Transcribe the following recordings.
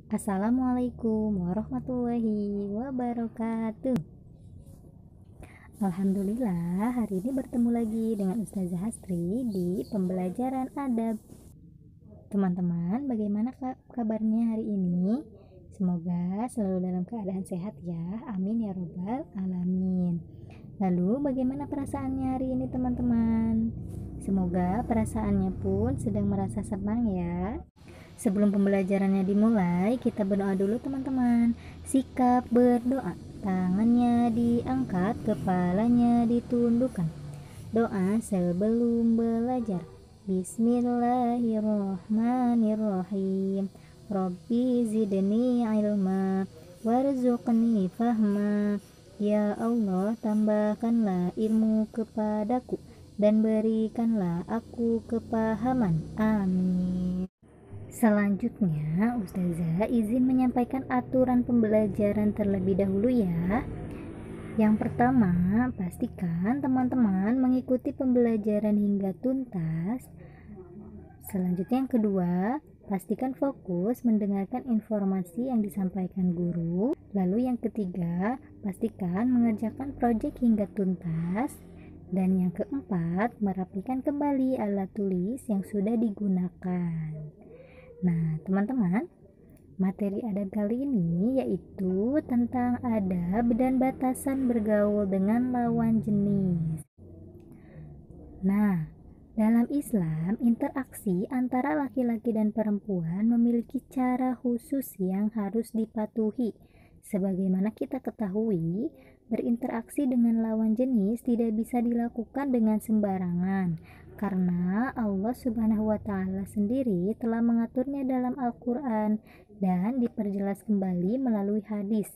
Assalamualaikum warahmatullahi wabarakatuh. Alhamdulillah, hari ini bertemu lagi dengan Ustazah Hastri di pembelajaran adab. Teman-teman, bagaimana kabarnya hari ini? Semoga selalu dalam keadaan sehat ya. Amin ya robbal alamin. Lalu bagaimana perasaannya hari ini teman-teman? Semoga perasaannya pun sedang merasa senang ya. Sebelum pembelajarannya dimulai, kita berdoa dulu teman-teman. Sikap berdoa, tangannya diangkat, kepalanya ditundukkan. Doa sebelum belajar. Bismillahirrahmanirrahim. Rabbi zidni ilma warzuqni fahma. Ya Allah, tambahkanlah ilmu kepadaku dan berikanlah aku kepahaman. Amin. Selanjutnya, Ustazah izin menyampaikan aturan pembelajaran terlebih dahulu ya. Yang pertama, pastikan teman-teman mengikuti pembelajaran hingga tuntas. Selanjutnya yang kedua, pastikan fokus mendengarkan informasi yang disampaikan guru. Lalu yang ketiga, pastikan mengerjakan proyek hingga tuntas. Dan yang keempat, merapikan kembali alat tulis yang sudah digunakan. Nah, teman-teman, materi adab kali ini yaitu tentang adab dan batasan bergaul dengan lawan jenis. Nah, dalam Islam, interaksi antara laki-laki dan perempuan memiliki cara khusus yang harus dipatuhi. Sebagaimana kita ketahui, berinteraksi dengan lawan jenis tidak bisa dilakukan dengan sembarangan, karena Allah Subhanahu wa Ta'ala sendiri telah mengaturnya dalam Al-Quran dan diperjelas kembali melalui hadis.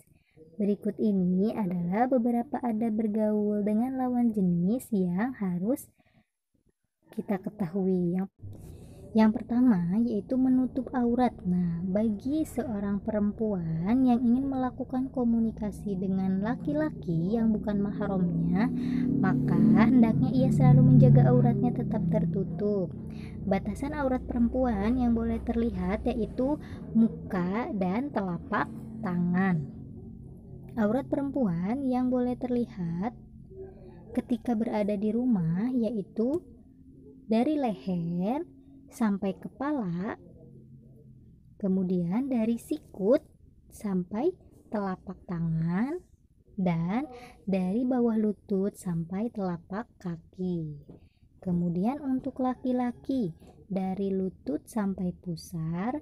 Berikut ini adalah beberapa adab bergaul dengan lawan jenis yang harus kita ketahui. Yang pertama yaitu menutup aurat. Nah, bagi seorang perempuan yang ingin melakukan komunikasi dengan laki-laki yang bukan mahramnya, maka hendaknya ia selalu menjaga auratnya tetap tertutup. Batasan aurat perempuan yang boleh terlihat yaitu muka dan telapak tangan. Aurat perempuan yang boleh terlihat ketika berada di rumah yaitu dari leher sampai kepala, kemudian dari sikut sampai telapak tangan, dan dari bawah lutut sampai telapak kaki. Kemudian untuk laki-laki dari lutut sampai pusar,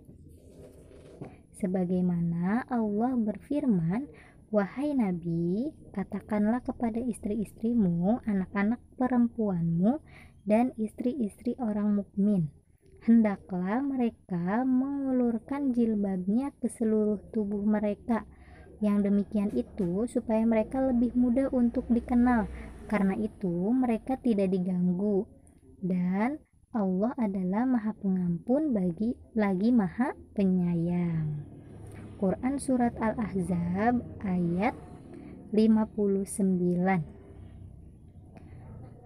sebagaimana Allah berfirman, "Wahai Nabi, katakanlah kepada istri-istrimu, anak-anak perempuanmu, dan istri-istri orang mukmin, hendaklah mereka mengulurkan jilbabnya ke seluruh tubuh mereka. Yang demikian itu supaya mereka lebih mudah untuk dikenal, karena itu mereka tidak diganggu. Dan Allah adalah Maha Pengampun lagi Maha Penyayang." Quran Surat Al-Ahzab ayat 59.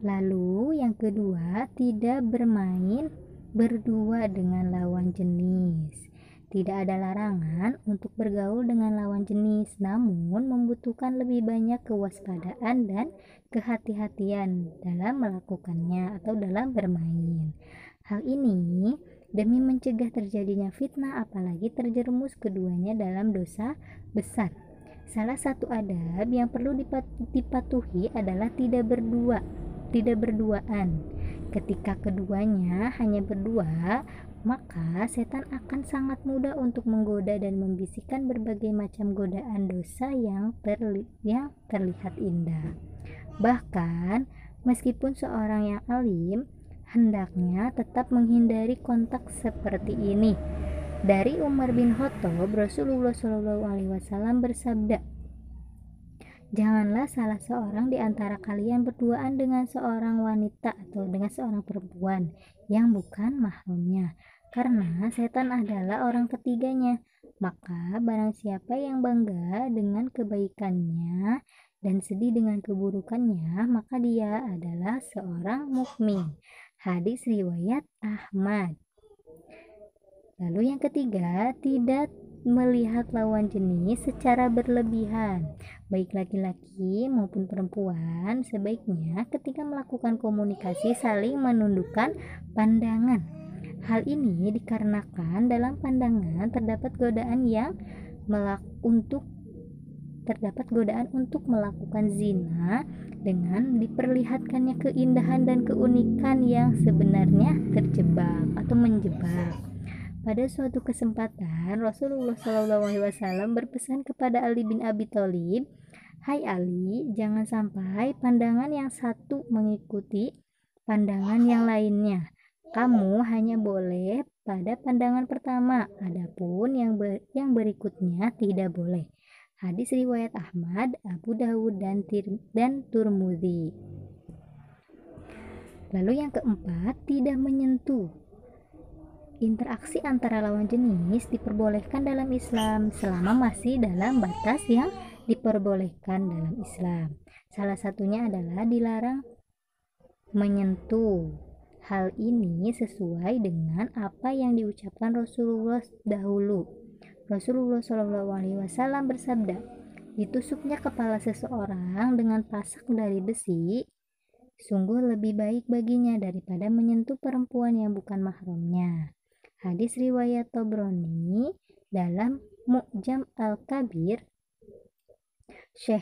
Lalu yang kedua, tidak bermain berdua dengan lawan jenis. Tidak ada larangan untuk bergaul dengan lawan jenis, namun membutuhkan lebih banyak kewaspadaan dan kehati-hatian dalam melakukannya atau dalam bermain. Hal ini demi mencegah terjadinya fitnah, apalagi terjerumus keduanya dalam dosa besar. Salah satu adab yang perlu dipatuhi adalah tidak berduaan. Ketika keduanya hanya berdua, maka setan akan sangat mudah untuk menggoda dan membisikkan berbagai macam godaan dosa yang terlihat indah. Bahkan, meskipun seorang yang alim, hendaknya tetap menghindari kontak seperti ini. Dari Umar bin Khattab, Rasulullah SAW bersabda, "Janganlah salah seorang di antara kalian berduaan dengan seorang wanita atau dengan seorang perempuan yang bukan mahramnya, karena setan adalah orang ketiganya. Maka barang siapa yang bangga dengan kebaikannya dan sedih dengan keburukannya, maka dia adalah seorang mukmin." Hadis riwayat Ahmad. Lalu yang ketiga, tidak melihat lawan jenis secara berlebihan. Baik laki-laki maupun perempuan sebaiknya ketika melakukan komunikasi saling menundukkan pandangan. Hal ini dikarenakan dalam pandangan terdapat godaan untuk melakukan zina dengan diperlihatkannya keindahan dan keunikan yang sebenarnya menjebak. Pada suatu kesempatan, Rasulullah SAW berpesan kepada Ali bin Abi Thalib, "Hai Ali, jangan sampai pandangan yang satu mengikuti pandangan yang lainnya. Kamu hanya boleh pada pandangan pertama, adapun yang berikutnya tidak boleh." Hadis riwayat Ahmad, Abu Dawud, dan Turmudi. Lalu yang keempat, tidak menyentuh. Interaksi antara lawan jenis diperbolehkan dalam Islam selama masih dalam batas yang diperbolehkan dalam Islam. Salah satunya adalah dilarang menyentuh. Hal ini sesuai dengan apa yang diucapkan Rasulullah dahulu. Rasulullah SAW bersabda, "Ditusuknya kepala seseorang dengan pasak dari besi sungguh lebih baik baginya daripada menyentuh perempuan yang bukan mahramnya." Hadis riwayat Tabrani. Dalam Mu'jam Al-Kabir, Syekh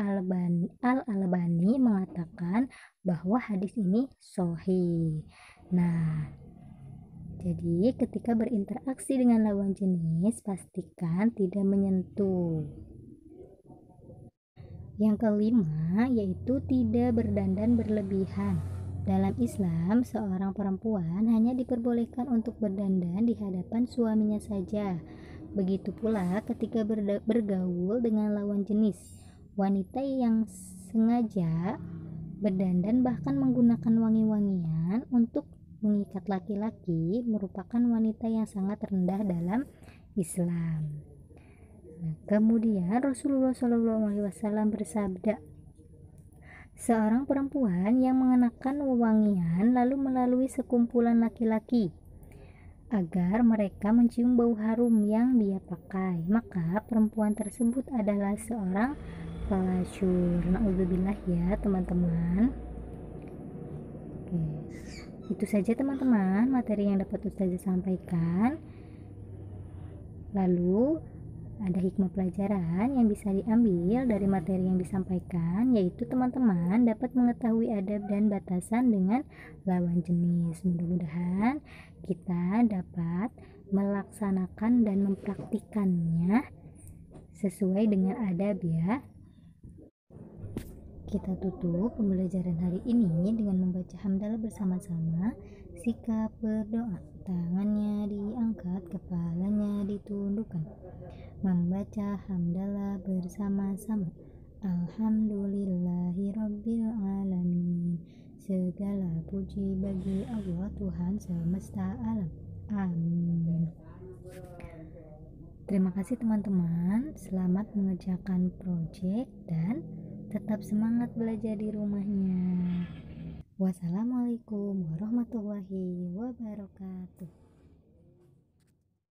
Al-Albani mengatakan bahwa hadis ini sahih. Nah, jadi ketika berinteraksi dengan lawan jenis, pastikan tidak menyentuh. Yang kelima, yaitu tidak berdandan berlebihan. Dalam Islam, seorang perempuan hanya diperbolehkan untuk berdandan di hadapan suaminya saja. Begitu pula ketika bergaul dengan lawan jenis. Wanita yang sengaja berdandan bahkan menggunakan wangi-wangian untuk mengikat laki-laki merupakan wanita yang sangat rendah dalam Islam. Kemudian Rasulullah SAW bersabda, "Seorang perempuan yang mengenakan wewangian lalu melalui sekumpulan laki-laki agar mereka mencium bau harum yang dia pakai, maka perempuan tersebut adalah seorang pelasyur." Na'udzubillah ya teman-teman. Oke. Itu saja teman-teman materi yang dapat Ustazah sampaikan. Lalu ada hikmah pelajaran yang bisa diambil dari materi yang disampaikan, yaitu teman-teman dapat mengetahui adab dan batasan dengan lawan jenis. Mudah-mudahan kita dapat melaksanakan dan mempraktikannya sesuai dengan adab ya. Kita tutup pembelajaran hari ini dengan membaca hamdalah bersama-sama. Sikap berdoa, tangannya diangkat, kepalanya ditundukkan. Membaca hamdalah bersama-sama. Alhamdulillahirabbil alamin. Segala puji bagi Allah Tuhan semesta alam. Amin. Terima kasih teman-teman. Selamat mengerjakan proyek dan tetap semangat belajar di rumahnya. Wassalamualaikum warahmatullahi wabarakatuh.